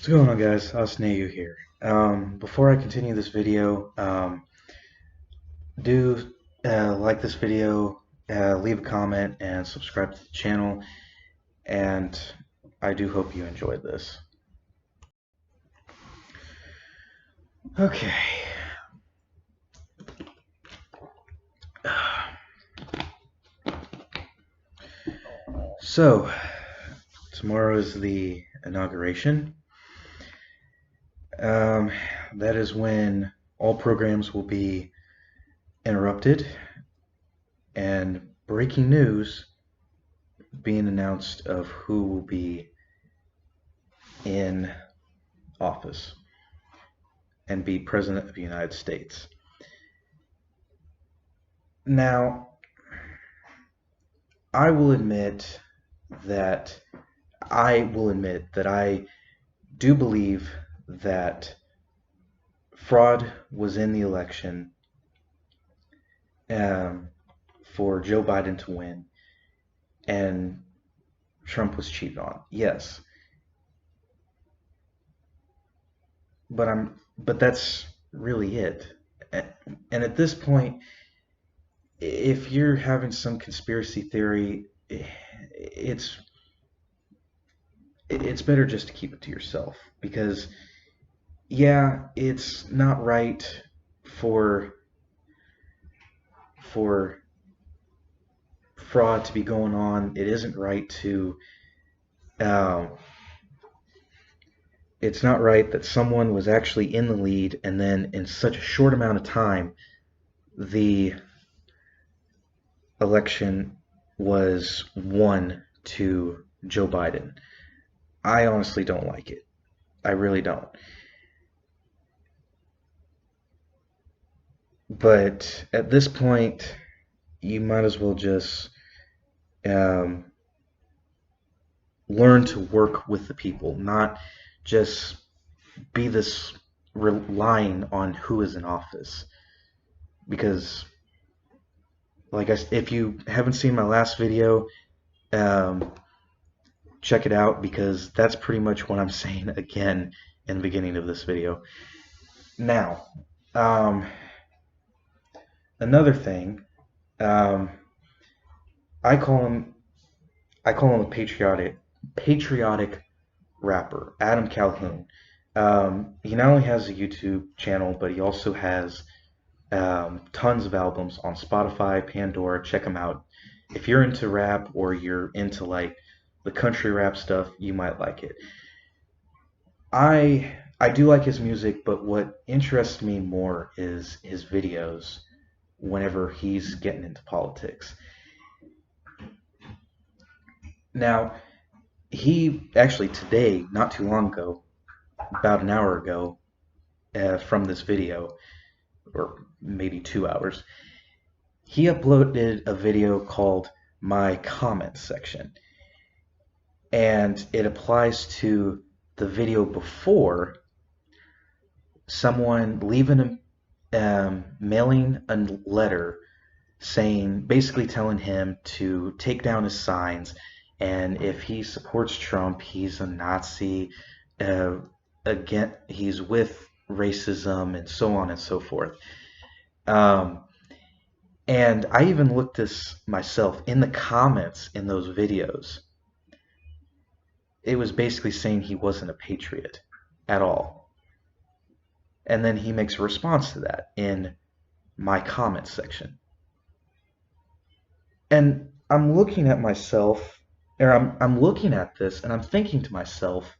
What's going on, guys? Osneyu here. Before I continue this video, do like this video, leave a comment, and subscribe to the channel. And I do hope you enjoyed this. Okay. So, tomorrow is the inauguration. That is when all programs will be interrupted and breaking news being announced of who will be in office and be President of the United States. Now, I will admit that I do believe that fraud was in the election for Joe Biden to win, and Trump was cheated on. Yes, but that's really it. And at this point, if you're having some conspiracy theory, it's better just to keep it to yourself, because yeah, it's not right for fraud to be going on. It isn't right to it's not right that someone was actually in the lead and then in such a short amount of time the election was won to Joe Biden. I honestly don't like it. I really don't. But at this point, you might as well just learn to work with the people, not just be this relying on who is in office. Because, if you haven't seen my last video, check it out, because that's pretty much what I'm saying again in the beginning of this video. Now, another thing, I call him a patriotic rapper, Adam Calhoun. He not only has a YouTube channel, but he also has tons of albums on Spotify, Pandora. Check him out. If you're into rap or you're into the country rap stuff, you might like it. I do like his music, but what interests me more is his videos whenever he's getting into politics. Now, he actually today, not too long ago, about an hour ago from this video, or maybe 2 hours, he uploaded a video called My Comments Section. And it applies to the video before, someone leaving mailing a letter basically telling him to take down his signs, and if he supports Trump, he's a Nazi, again, he's with racism, and so on and so forth. And I even looked this myself in the comments in those videos. It was basically saying he wasn't a patriot at all. And then he makes a response to that in my comments section. And I'm looking at myself, or I'm looking at this, and I'm thinking to myself,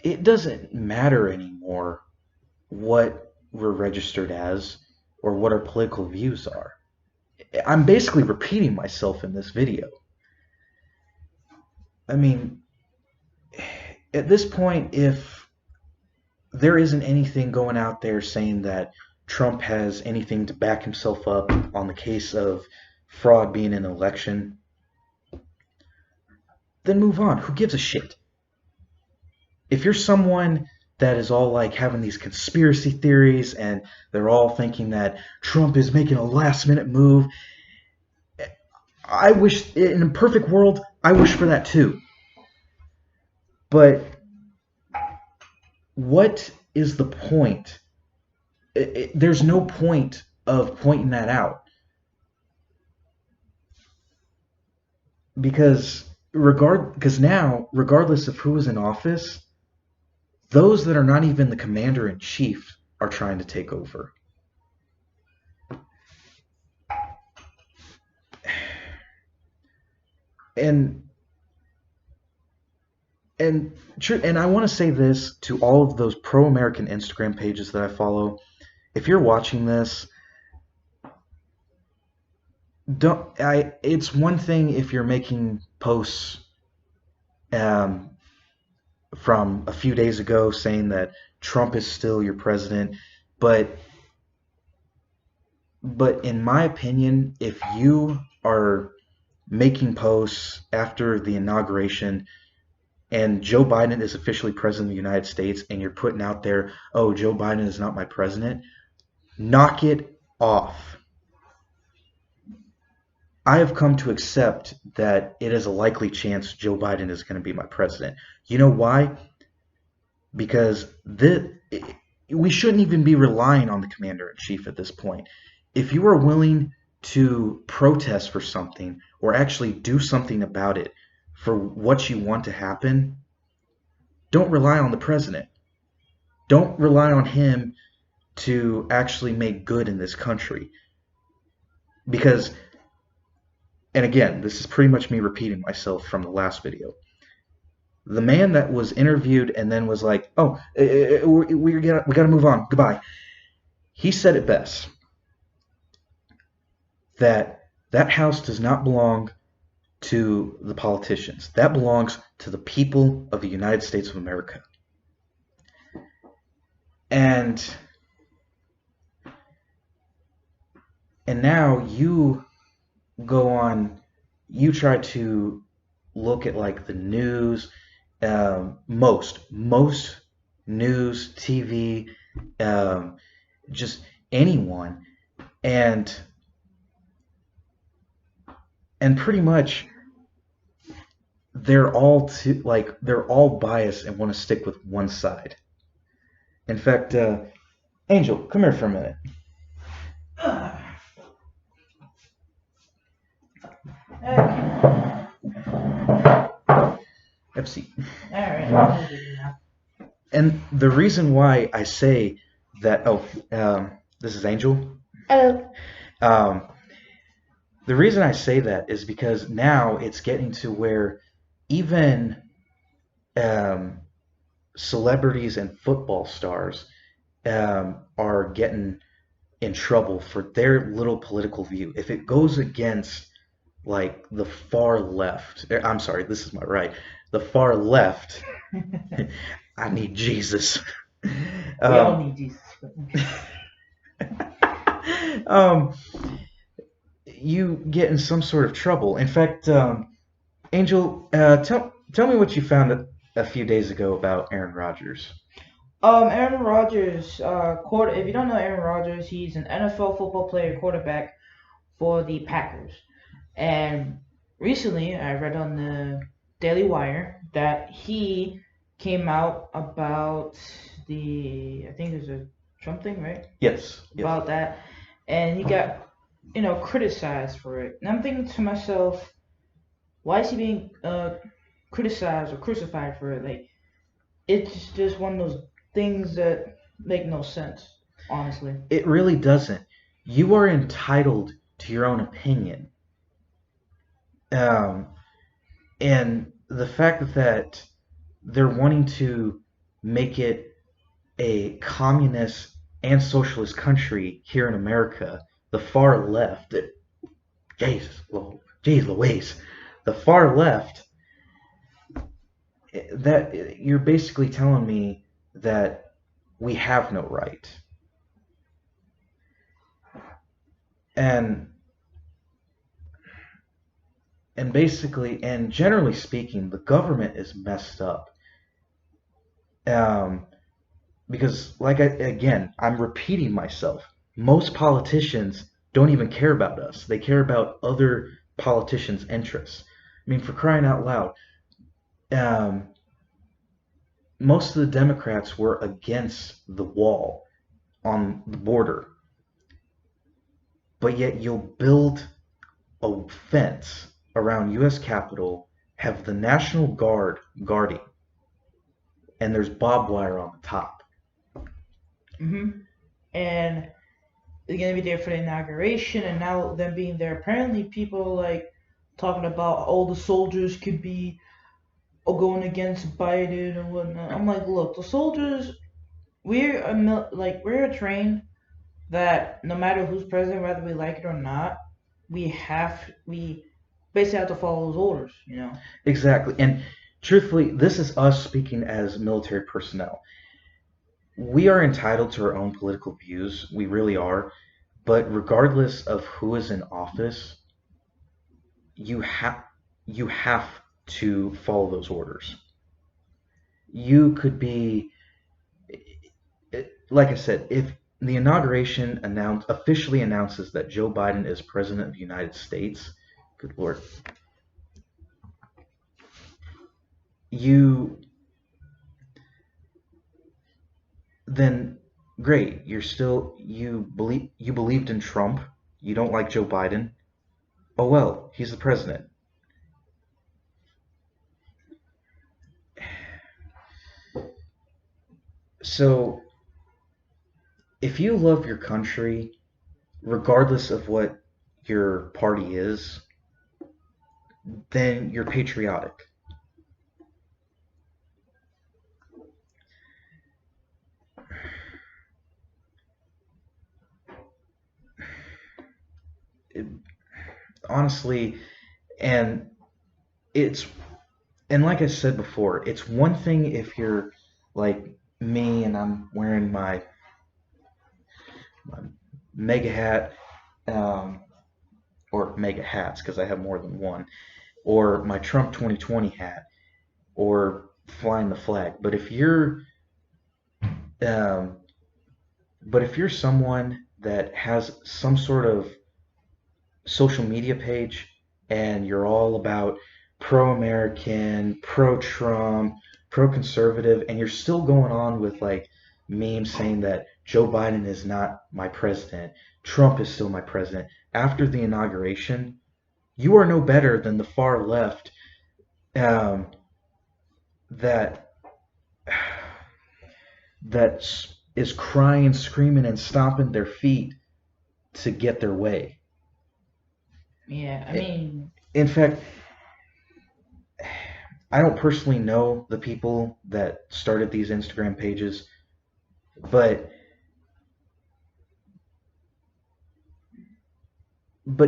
it doesn't matter anymore what we're registered as or what our political views are. I'm basically repeating myself in this video. I mean, at this point, if there isn't anything going out there saying that Trump has anything to back himself up on the case of fraud being an election, then move on. Who gives a shit? If you're someone that is all having these conspiracy theories and they're all thinking that Trump is making a last minute move, I wish, in a perfect world, I wish for that too. But what is the point? There's no point of pointing that out because now, regardless of who is in office, those that are not even the commander in chief are trying to take over. And and I want to say this to all of those pro-American Instagram pages that I follow. If you're watching this, it's one thing if you're making posts um, from a few days ago saying that Trump is still your president, but in my opinion, if you are making posts after the inauguration and Joe Biden is officially president of the United States and you're putting out there, oh, Joe Biden is not my president, knock it off. I have come to accept that it is a likely chance Joe Biden is going to be my president. You know why? Because we shouldn't even be relying on the commander in chief at this point. If you are willing to protest for something or actually do something about it for what you want to happen, don't rely on the president. Don't rely on him to actually make good in this country. Because, and again, this is pretty much me repeating myself from the last video. The man that was interviewed and then was like, oh, we got to move on. Goodbye. He said it best. That house does not belong to the politicians. That belongs to the people of the United States of America. And now you go on, you try to look at like the news, most news, TV, just anyone, and pretty much they're all biased and want to stick with one side. In fact, Angel, come here for a minute. Have a seat. All right. And the reason why I say that, this is Angel. Hello. The reason I say that is because now it's getting to where even celebrities and football stars are getting in trouble for their little political view. If it goes against like the far left, I'm sorry, this is my right, the far left, I need Jesus. We all need Jesus. You get in some sort of trouble. In fact, Angel, tell me what you found a few days ago about Aaron Rodgers. Aaron Rodgers, if you don't know Aaron Rodgers, he's an NFL football player, quarterback for the Packers. And recently, I read on the Daily Wire that he came out about I think it was a Trump thing, right? Yes. About that, and he got criticized for it. And I'm thinking to myself, why is he being criticized or crucified for it? Like, it's just one of those things that make no sense, honestly. It really doesn't. You are entitled to your own opinion. And the fact that they're wanting to make it a communist and socialist country here in America, the far left, geez Louise, the far left, that you're basically telling me that we have no right. And basically, and generally speaking, the government is messed up. Because, I'm repeating myself. Most politicians don't even care about us. They care about other politicians' interests. I mean, for crying out loud, most of the Democrats were against the wall on the border, but yet you'll build a fence around U.S. Capitol, have the National Guard guarding, and there's barbed wire on the top. Hmm. And they're gonna be there for the inauguration, and now them being there, apparently people like talking about all the soldiers could be going against Biden and whatnot. I'm like, look, the soldiers, we're trained that no matter who's president, whether we like it or not, we basically have to follow those orders, you know. Exactly. And truthfully, this is us speaking as military personnel. We are entitled to our own political views. We really are. But regardless of who is in office, you have you have to follow those orders. You could be, like I said, if the inauguration officially announces that Joe Biden is president of the United States, good lord, you then great. You believed in Trump. You don't like Joe Biden. Oh well, he's the president. So if you love your country, regardless of what your party is, then you're patriotic. It, honestly, and it's and like I said before, it's one thing if you're like me and I'm wearing my mega hat, um, or mega hats because I have more than one, or my Trump 2020 hat, or flying the flag. Um, but if you're someone that has some sort of social media page and you're all about pro-American, pro-Trump, pro-conservative, and you're still going on with like memes saying that Joe Biden is not my president, Trump is still my president after the inauguration, you are no better than the far left, um, that that is crying, screaming, and stomping their feet to get their way. Yeah, I mean, In fact, I don't personally know the people that started these Instagram pages, but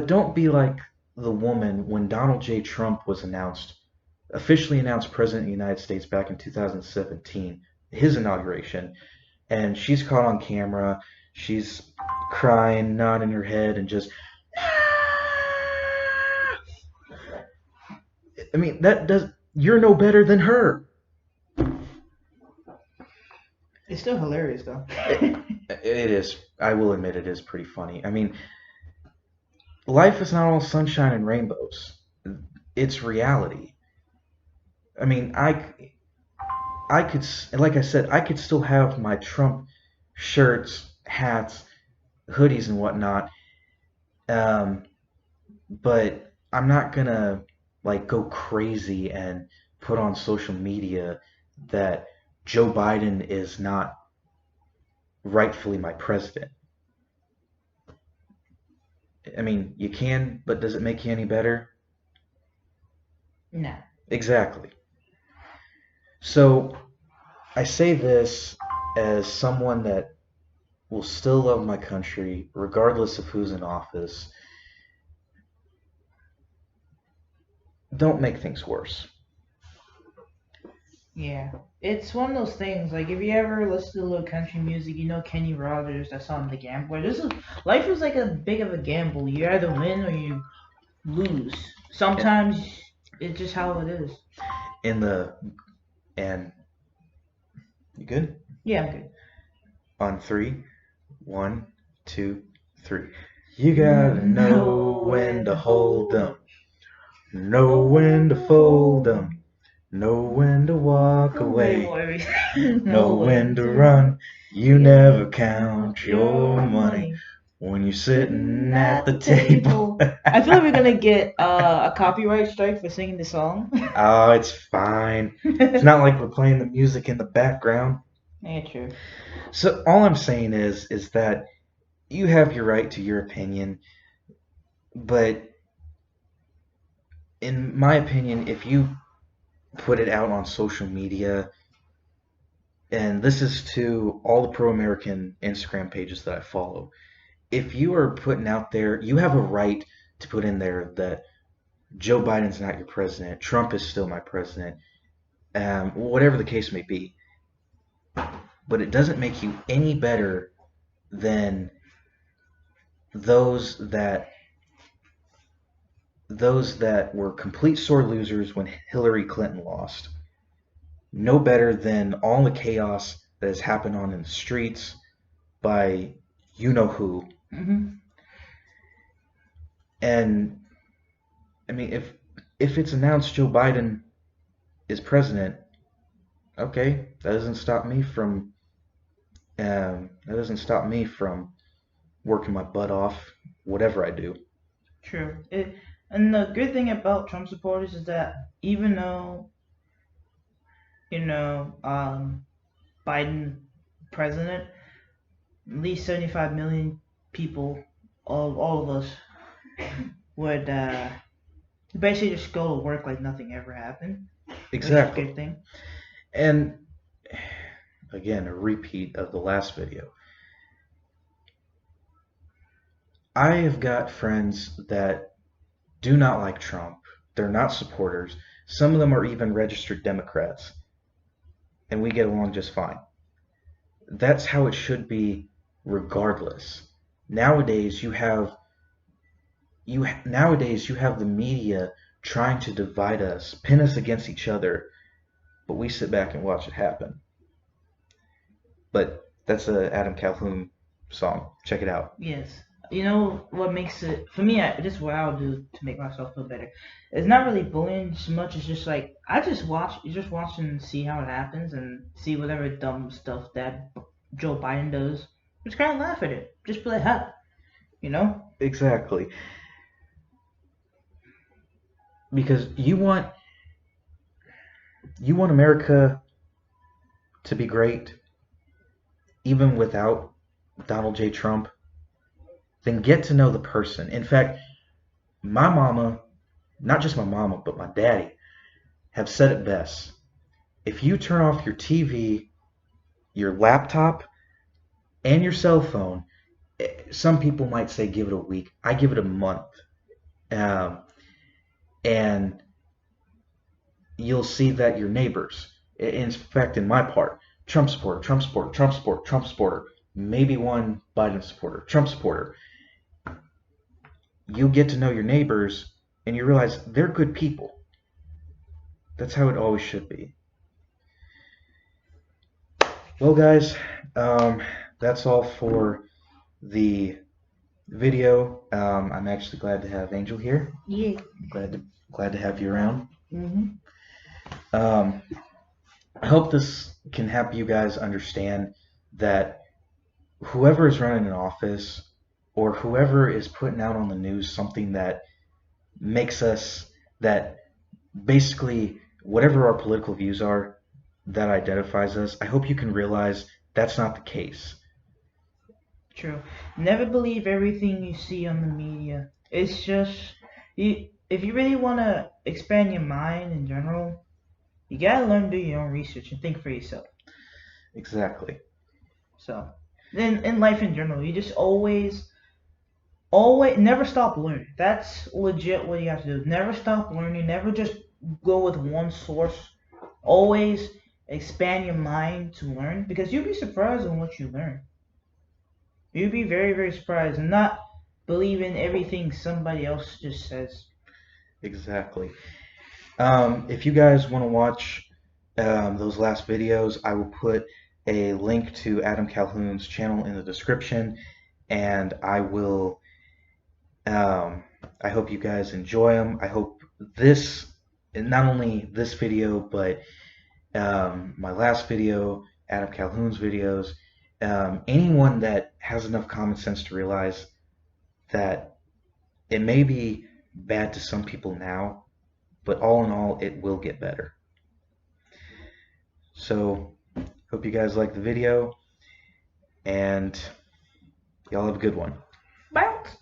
don't be like the woman when Donald J. Trump was officially announced president of the United States back in 2017, his inauguration, and she's caught on camera. She's crying, nodding her head, and just. I mean, that does. You're no better than her. it's still hilarious though. It is. I will admit it is pretty funny. I mean, life is not all sunshine and rainbows. It's reality. I mean, I could, like I said, I could still have my Trump shirts, hats, hoodies, and whatnot. Um, but I'm not gonna like go crazy and put on social media that Joe Biden is not rightfully my president. I mean, you can, but does it make you any better? No. Exactly. So I say this as someone that will still love my country regardless of who's in office. Don't make things worse. Yeah, it's one of those things. Like if you ever listen to a little country music, you know Kenny Rogers, that song "The Gambler." This is life is like a big of a gamble. You either win or you lose. Sometimes it's just how it is. In the and you good? Yeah, I'm good. On three, one, two, three. You gotta know No when when to to hold hold 'em, up, know know when when to to fold fold 'em, 'em, Know when to walk Wait, away, wait. know No when when to to run. run. You You never never count count your your money money. when you're Sitting sitting at at the the table. table. I feel like we're gonna get a copyright strike for singing the song. Oh, it's fine. It's not like we're playing the music in the background. Yeah, true. So all I'm saying is that you have your right to your opinion, but in my opinion, if you put it out on social media, and this is to all the pro-American Instagram pages that I follow, if you are putting out there, you have a right to put in there that Joe Biden's not your president, Trump is still my president, whatever the case may be. But it doesn't make you any better than those that those that were complete sore losers when Hillary Clinton lost. No better than all the chaos that has happened on in the streets by you know who. Hmm. And I mean, if it's announced Joe Biden is president, okay, that doesn't stop me from working my butt off, whatever I do. True. And the good thing about Trump supporters is that even though, you know, Biden president, at least 75 million people, all of us, would basically just go to work like nothing ever happened, which is a Exactly. good thing. And again, a repeat of the last video. I have got friends that do not like Trump. They're not supporters. Some of them are even registered Democrats, and we get along just fine. That's how it should be regardless. Nowadays you have the media trying to divide us, pin us against each other, but we sit back and watch it happen. But that's a Adam Calhoun song. Check it out. Yes. You know what makes it for me? This is what I'll do to make myself feel better. It's not really bullying so much. It's just like I just watch, you just watch and see how it happens and see whatever dumb stuff that Joe Biden does. Just kind of laugh at it. Just be like, "Ha," you know? Exactly. Because you want America to be great even without Donald J. Trump, then get to know the person. In fact, my mama, not just my mama, but my daddy, have said it best. If you turn off your TV, your laptop, and your cell phone, some people might say give it a week. I give it a month. Um, and you'll see that your neighbors, in fact, in my part, Trump supporter, Trump supporter, Trump supporter, Trump supporter, maybe one Biden supporter, Trump supporter, you get to know your neighbors and you realize they're good people. That's how it always should be. Well, guys, um, that's all for the video. I'm actually glad to have Angel here. Yeah. Glad to have you around. Mhm. Um, I hope this can help you guys understand that whoever is running an office or whoever is putting out on the news something that makes us that basically whatever our political views are that identifies us, I hope you can realize that's not the case. True. Never believe everything you see on the media. It's just you. If you really want to expand your mind in general, you gotta learn to do your own research and think for yourself. Exactly. So, then in life in general, you just always, never stop learning. That's legit what you have to do. Never stop learning. Never just go with one source. Always expand your mind to learn because you'll be surprised on what you learn. You'll be very, very surprised and not believe in everything somebody else just says. Exactly. If you guys want to watch those last videos, I will put a link to Adam Calhoun's channel in the description, and I will. Um, I hope you guys enjoy them. I hope this not only this video, but my last video, Adam Calhoun's videos, anyone that has enough common sense to realize that it may be bad to some people now, but all in all, it will get better. So, hope you guys like the video, and y'all have a good one. Bounce.